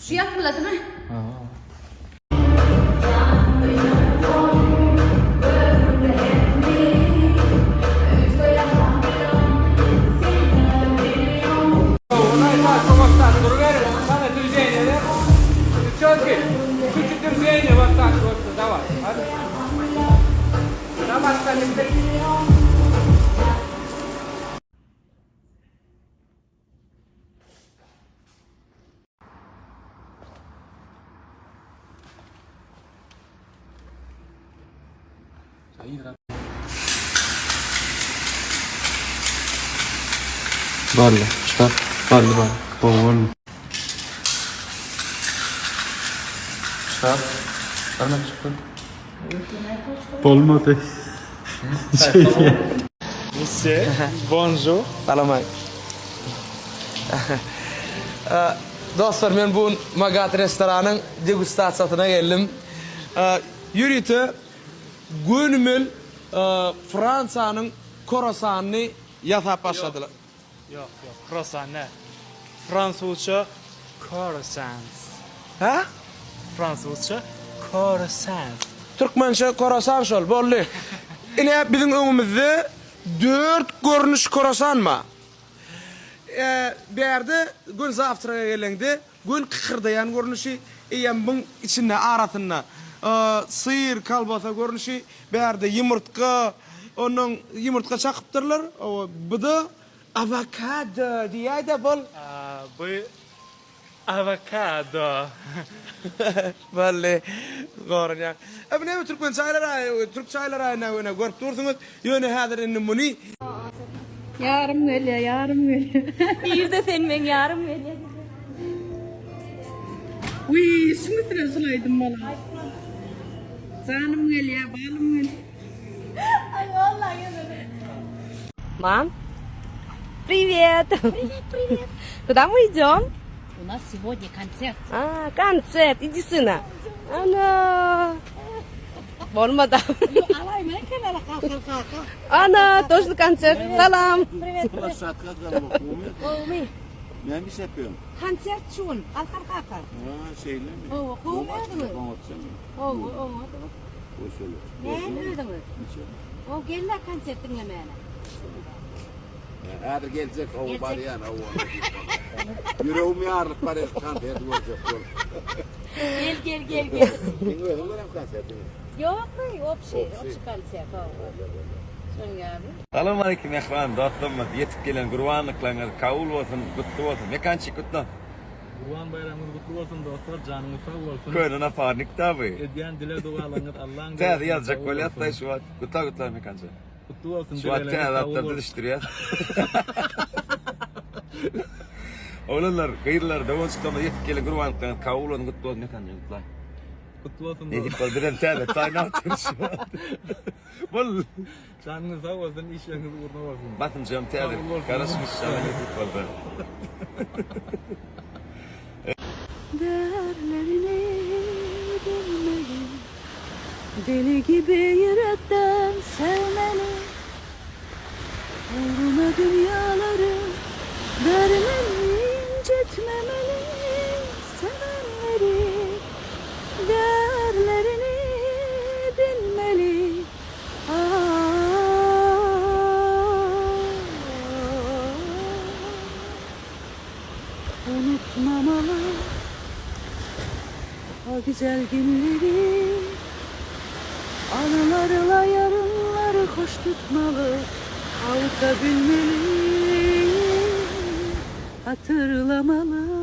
Şu yapmadı değil mi? Vale, está. Vale. Bueno. Está. Ana çıktı. Olmadı. Monsieur, bonjour. Salamay. Dostlar, men bu Magat restoranın degustasyasına geldim. Yürütü günümül Fransa'nın croissantını yasap başladılar. Yok, croissant ne? Fransızca croissant. Ha? Fransızca croissant. Türkmençe croissant şol, bollu. Ine bizim önümüzde 4 görünüş croissant mı? Bir yerde gün zaftıra gelendi, gün kıkırdayan görünüşü, bunun içinde arasında sıyır kalbasa görünüşü, bir yerde yumurtka, onun yumurtka çakıptırlar, bu da avokado diye de bol. Bu avokado. Vallahi doğru ya. Abi ne Türkmen çayları, Türk çayları ne görüp dursunuz, yönü hadir innumuni. Yarım geliyor, yarım geliyor. Bir de sen ben yarım veriyor. Uy, sınıfına sulaydım bana. Canım geliyor, balım geliyor. Ay vallahi öyle. Мам, привет. Привет. Куда мы идем? У нас сегодня концерт. А, концерт. Иди, сына. Ana. Olmadı. Alay mı? Kenara kalk. Ana, тоже концерт. Salam. Привет. Ne mi yapıyorsun? Konser şun. Kalk. Ha şeyle mi? Oo, kovmadın mı? Oo. Boş olur. Ne öldün mü? O gelirler konser dinlemeye. Hadi gelecek o var ya o. Yüreğimi ağrıp var ya kanser olacak. Gel. Kim öyle mi kanser? Yok mu? Opşi konser. Şun abi. Selamünaleyküm ehvan, dostum. Yetip gelen kurbanlıklarınız kavul olsun, kutlu olsun. Ne kançı kutlu? Kurban bayramınız kutlu olsun dostlar, canınız sağ olsun. Köyüne parnik tabi. Ediyen dile dualarınız Allah'ın Sen yazacak böyle hatta şu an. Kutlu me kançı. Kutlu olsun. Şu an ten adaptör diştiriyor. Oğlanlar, kıyırlar, davon çıkama yetip gelen kurbanlıklarınız kavul olsun, kutlu olsun. Ne kançı kutlu? Kutlu olsun. Ne deyip kaldıran sen de, sen ne yapıyorsun şu an? Bol. Canınız sağ olsun, işleriniz uğurlu olsun. Bakın canım teadır, karışmış sana yetip kaldı. Değerlerini bilmeli, deli gibi yürekten sevmeli, uğruna dünyaları vermeli, incitmemeli, sevenleri, değerlerini bilmeli. Unutmamalı o güzel günleri, anılarla yarınları hoş tutmalı, avutabilmeli, hatırlamalı.